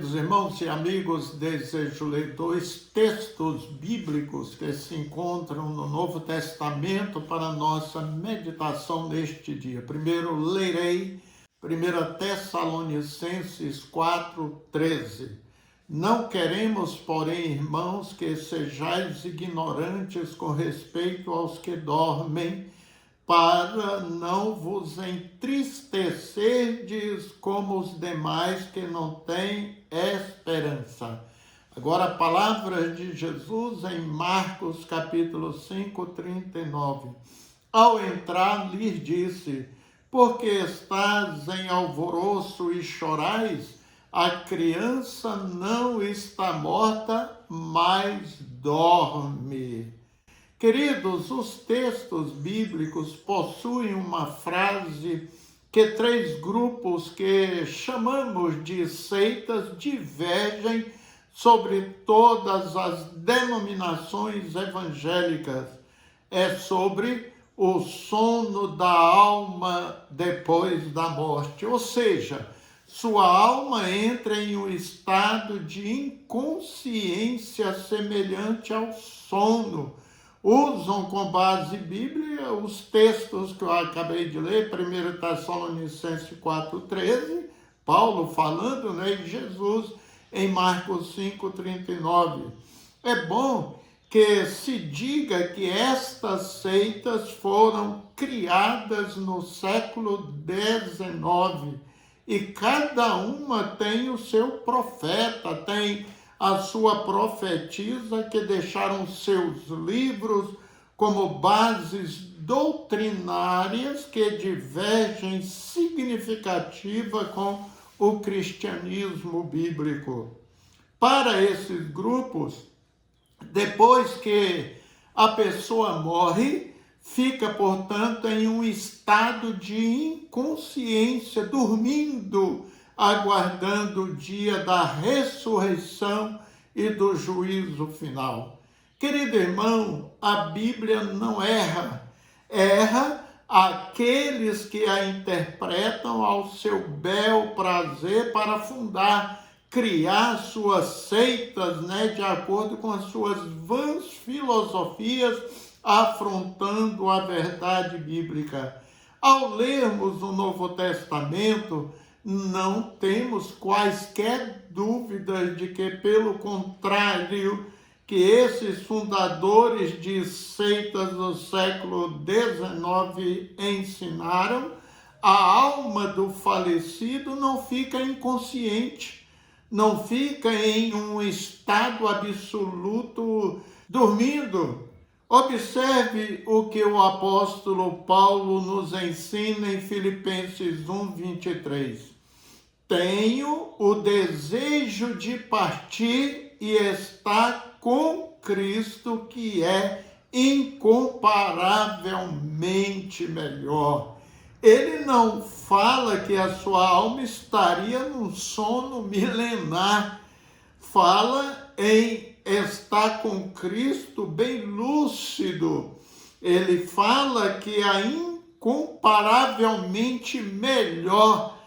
Queridos irmãos e amigos, desejo ler dois textos bíblicos que se encontram no Novo Testamento para nossa meditação neste dia. Primeiro, lerei 1 Tessalonicenses 4:13. Não queremos, porém, irmãos, que sejais ignorantes com respeito aos que dormem, para não vos entristecerdes como os demais que não têm esperança. Agora a palavra de Jesus em Marcos capítulo 5:39. Ao entrar, lhes disse: por que estás em alvoroço e chorais? A criança não está morta, mas dorme. Queridos, os textos bíblicos possuem uma frase que três grupos que chamamos de seitas divergem sobre todas as denominações evangélicas. É sobre o sono da alma depois da morte, ou seja, sua alma entra em um estado de inconsciência semelhante ao sono. Usam com base bíblica os textos que eu acabei de ler, 1 Tessalonicenses 4:13, Paulo falando, e Jesus em Marcos 5:39. É bom que se diga que estas seitas foram criadas no século XIX e cada uma tem o seu profeta, tem a sua profetisa, que deixaram seus livros como bases doutrinárias que divergem significativa com o cristianismo bíblico. Para esses grupos, depois que a pessoa morre, fica, portanto, em um estado de inconsciência, dormindo, aguardando o dia da ressurreição e do juízo final. Querido irmão, a Bíblia não erra. Erra aqueles que a interpretam ao seu bel prazer para criar suas seitas, de acordo com as suas vãs filosofias, afrontando a verdade bíblica. Ao lermos o Novo Testamento, não temos quaisquer dúvidas de que, pelo contrário, que esses fundadores de seitas do século XIX ensinaram, a alma do falecido não fica inconsciente, não fica em um estado absoluto dormindo. Observe o que o apóstolo Paulo nos ensina em Filipenses 1:23. Tenho o desejo de partir e estar com Cristo, que é incomparavelmente melhor. Ele não fala que a sua alma estaria num sono milenar. Fala em estar com Cristo bem lúcido. Ele fala que é incomparavelmente melhor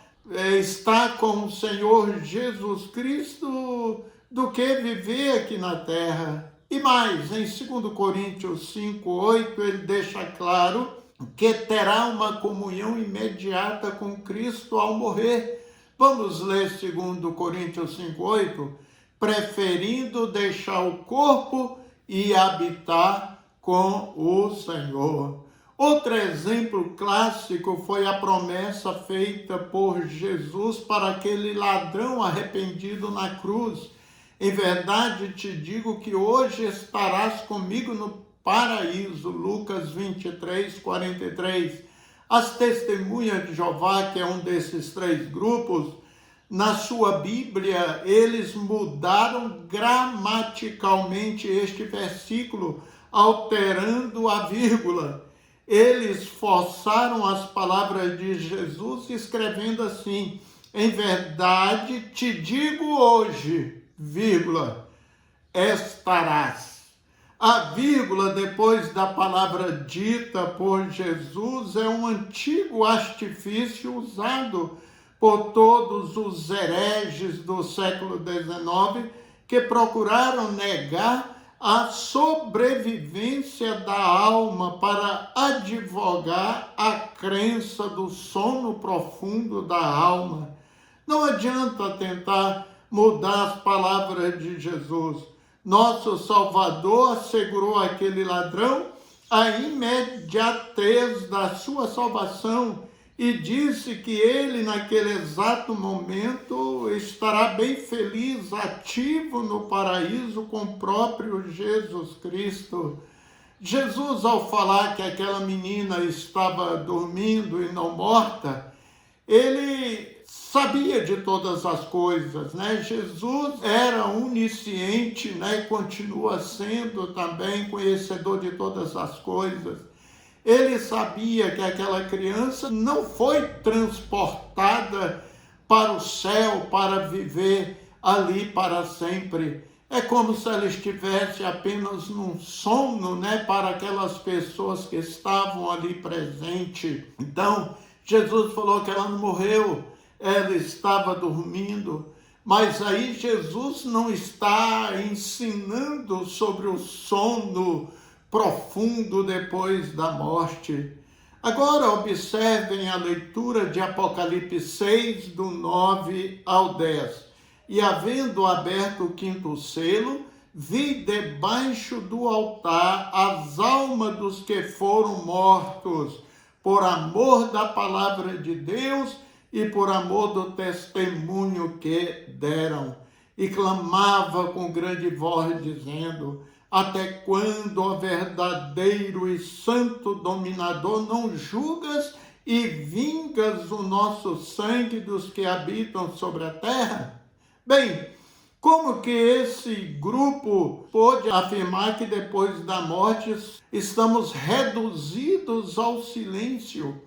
estar com o Senhor Jesus Cristo do que viver aqui na terra. E mais, em 2 Coríntios 5:8, ele deixa claro que terá uma comunhão imediata com Cristo ao morrer. Vamos ler 2 Coríntios 5:8. Preferindo deixar o corpo e habitar com o Senhor. Outro exemplo clássico foi a promessa feita por Jesus para aquele ladrão arrependido na cruz. Em verdade te digo que hoje estarás comigo no paraíso. Lucas 23:43. As testemunhas de Jeová, que é um desses três grupos, na sua Bíblia, eles mudaram gramaticalmente este versículo, alterando a vírgula. Eles forçaram as palavras de Jesus, escrevendo assim: em verdade te digo hoje, vírgula, estarás. A vírgula depois da palavra dita por Jesus é um antigo artifício usado por todos os hereges do século XIX que procuraram negar a sobrevivência da alma para advogar a crença do sono profundo da alma. Não adianta tentar mudar as palavras de Jesus. Nosso Salvador assegurou àquele ladrão a imediatez da sua salvação e disse que ele, naquele exato momento, estará bem feliz, ativo no paraíso com o próprio Jesus Cristo. Jesus, ao falar que aquela menina estava dormindo e não morta, ele sabia de todas as coisas, né? Jesus era onisciente, né? E continua sendo também conhecedor de todas as coisas. Ele sabia que aquela criança não foi transportada para o céu para viver ali para sempre. É como se ela estivesse apenas num sono, né, para aquelas pessoas que estavam ali presentes. Então, Jesus falou que ela não morreu, ela estava dormindo. Mas aí Jesus não está ensinando sobre o sono profundo depois da morte. Agora observem a leitura de Apocalipse 6, do 9 ao 10. E havendo aberto o quinto selo, vi debaixo do altar as almas dos que foram mortos, por amor da palavra de Deus e por amor do testemunho que deram. E clamava com grande voz, dizendo: até quando, ó verdadeiro e santo dominador, não julgas e vingas o nosso sangue dos que habitam sobre a terra? Bem, como que esse grupo pôde afirmar que depois da morte estamos reduzidos ao silêncio?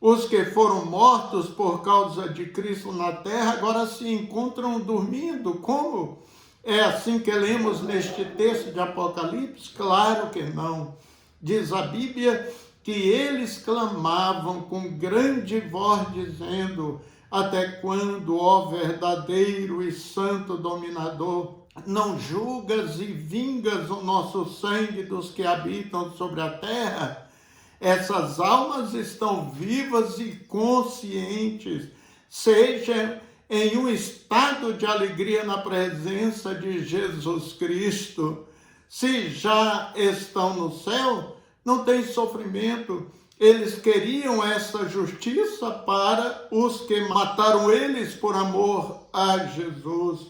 Os que foram mortos por causa de Cristo na terra agora se encontram dormindo. Como? É assim que lemos neste texto de Apocalipse? Claro que não. Diz a Bíblia que eles clamavam com grande voz, dizendo: até quando, ó verdadeiro e santo dominador, não julgas e vingas o nosso sangue dos que habitam sobre a terra? Essas almas estão vivas e conscientes, seja em um estado de alegria na presença de Jesus Cristo. Se já estão no céu, não tem sofrimento. Eles queriam essa justiça para os que mataram eles por amor a Jesus.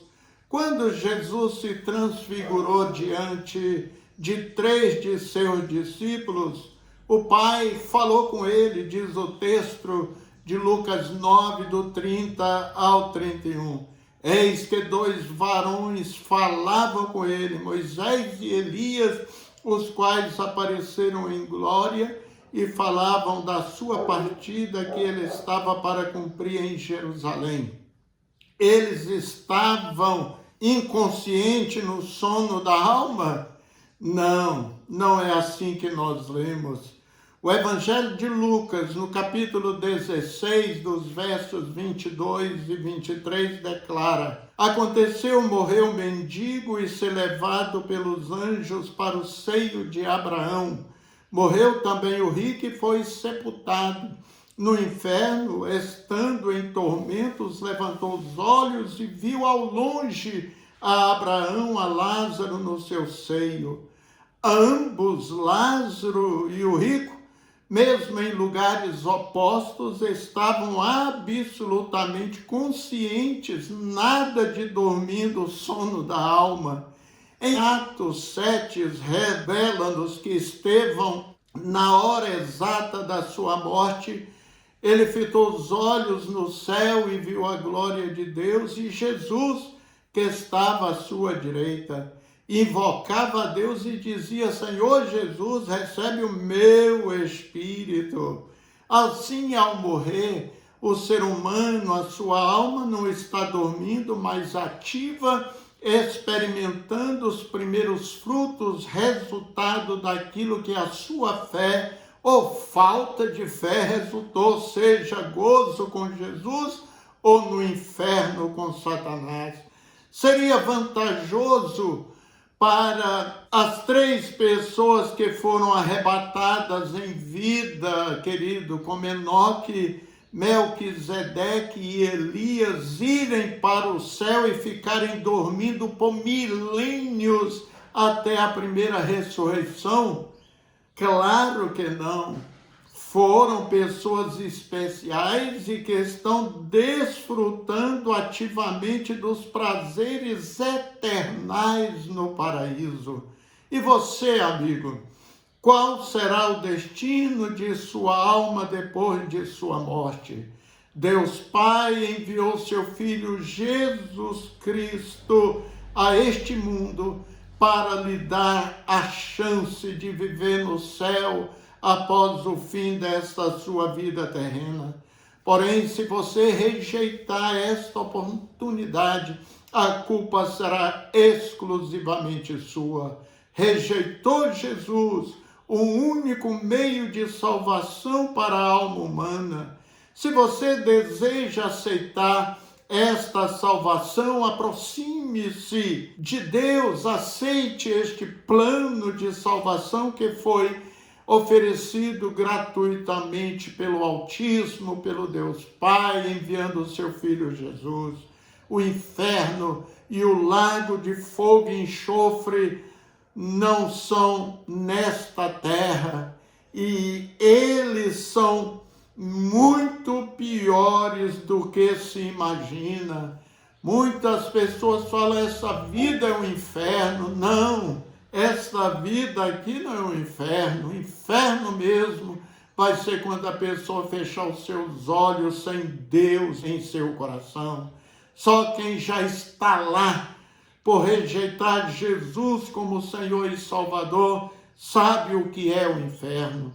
Quando Jesus se transfigurou diante de 3 de seus discípulos, o Pai falou com ele, diz o texto de Lucas 9, do 30 ao 31. Eis que 2 varões falavam com ele, Moisés e Elias, os quais apareceram em glória e falavam da sua partida que ele estava para cumprir em Jerusalém. Eles estavam inconscientes no sono da alma? Não, não é assim que nós lemos. O Evangelho de Lucas, no capítulo 16, dos versos 22 e 23, declara: aconteceu morrer o mendigo e ser levado pelos anjos para o seio de Abraão. Morreu também o rico e foi sepultado. No inferno, estando em tormentos, levantou os olhos e viu ao longe a Abraão, a Lázaro no seu seio. Ambos, Lázaro e o rico, mesmo em lugares opostos, estavam absolutamente conscientes, nada de dormir do sono da alma. Em Atos 7, revela-nos que Estevão, na hora exata da sua morte, ele fitou os olhos no céu e viu a glória de Deus e Jesus, que estava à sua direita. Invocava a Deus e dizia: Senhor Jesus, recebe o meu espírito. Assim, ao morrer, o ser humano, a sua alma não está dormindo, mas ativa, experimentando os primeiros frutos, resultado daquilo que a sua fé ou falta de fé resultou, seja gozo com Jesus ou no inferno com Satanás. Seria vantajoso para as 3 pessoas que foram arrebatadas em vida, querido, como Enoque, Melquisedeque e Elias, irem para o céu e ficarem dormindo por milênios até a primeira ressurreição? Claro que não. Foram pessoas especiais e que estão desfrutando ativamente dos prazeres eternais no paraíso. E você, amigo, qual será o destino de sua alma depois de sua morte? Deus Pai enviou seu Filho Jesus Cristo a este mundo para lhe dar a chance de viver no céu após o fim desta sua vida terrena. Porém, se você rejeitar esta oportunidade, a culpa será exclusivamente sua. Rejeitou Jesus, o único meio de salvação para a alma humana. Se você deseja aceitar esta salvação, aproxime-se de Deus, aceite este plano de salvação que foi oferecido gratuitamente pelo Altíssimo, pelo Deus Pai, enviando o seu Filho Jesus. O inferno e o lago de fogo e enxofre não são nesta terra, e eles são muito piores do que se imagina. Muitas pessoas falam, essa vida é um inferno. Não, esta vida aqui não é um inferno. O inferno mesmo vai ser quando a pessoa fechar os seus olhos sem Deus em seu coração. Só quem já está lá por rejeitar Jesus como Senhor e Salvador sabe o que é o inferno.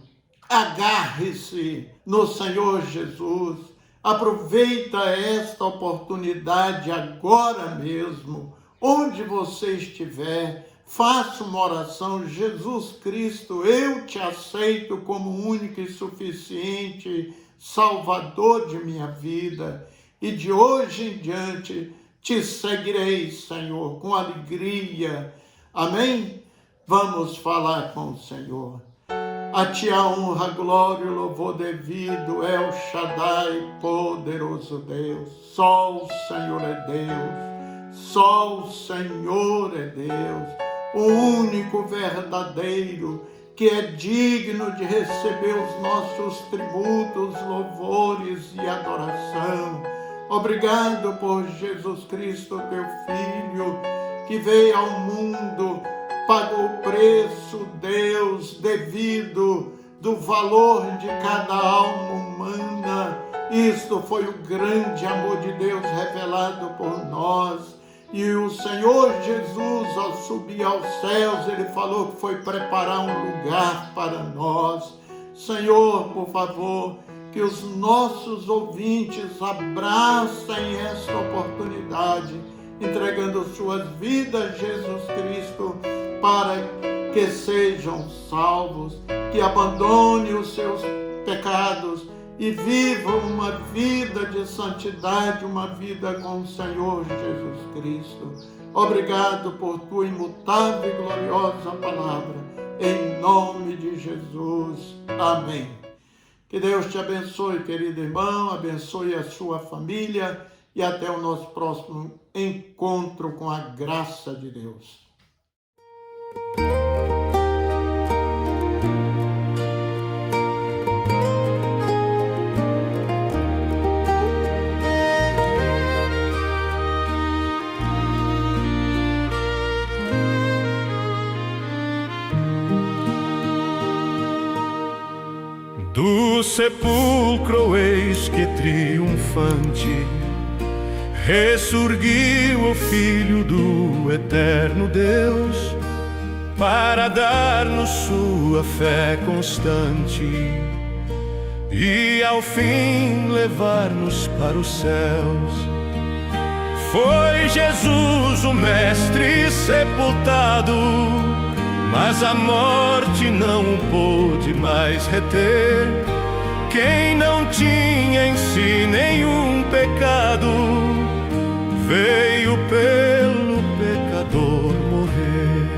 Agarre-se no Senhor Jesus, aproveita esta oportunidade agora mesmo, onde você estiver, faça uma oração. Jesus Cristo, eu te aceito como único e suficiente Salvador de minha vida, e de hoje em diante te seguirei, Senhor, com alegria. Amém? Vamos falar com o Senhor. A ti a honra, glória e louvor devido, El Shaddai, poderoso Deus. Só o Senhor é Deus, só o Senhor é Deus, o único verdadeiro, que é digno de receber os nossos tributos, louvores e adoração. Obrigado por Jesus Cristo, teu Filho, que veio ao mundo, pagou o preço, Deus, devido do valor de cada alma humana. Isto foi o grande amor de Deus revelado por nós. E o Senhor Jesus, ao subir aos céus, ele falou que foi preparar um lugar para nós. Senhor, por favor, que os nossos ouvintes abracem esta oportunidade, entregando suas vidas a Jesus Cristo, para que sejam salvos, que abandonem os seus pecados e vivam uma vida de santidade, uma vida com o Senhor Jesus Cristo. Obrigado por tua imutável e gloriosa palavra, em nome de Jesus. Amém. Que Deus te abençoe, querido irmão, abençoe a sua família e até o nosso próximo encontro com a graça de Deus. Do sepulcro eis que triunfante ressurgiu o Filho do eterno Deus, para dar-nos sua fé constante e ao fim levar-nos para os céus. Foi Jesus o Mestre sepultado, mas a morte não o pôde mais reter. quem não tinha em si nenhum pecado, veio pelo pecador morrer.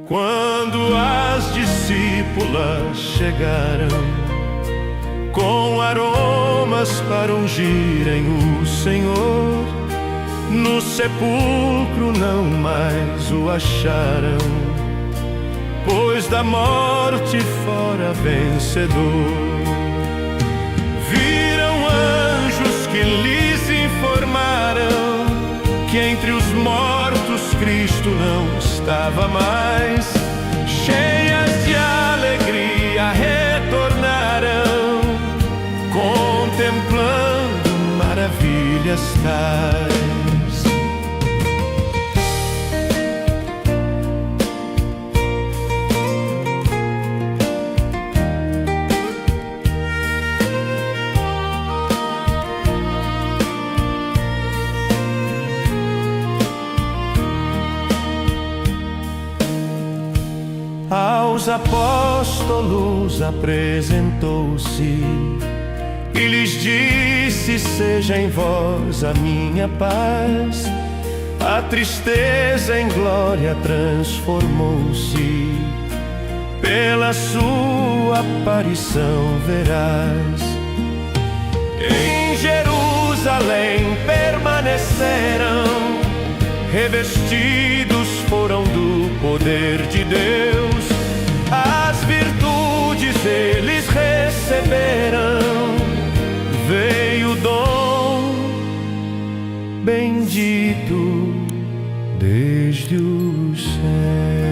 Quando as discípulas chegaram com aromas para ungirem o Senhor, no sepulcro não mais o acharam, pois da morte fora vencedor. Viram anjos que lhes informaram que entre os mortos Cristo não estava mais. Cheias de alegria retornaram, contemplando maravilhas tais. Aos apóstolos apresentou-se e lhes disse: seja em vós a minha paz. A tristeza em glória transformou-se, pela sua aparição verás. Em Jerusalém permaneceram, revestidos foram do poder de Deus. As virtudes eles receberam, veio o dom bendito desde o céu.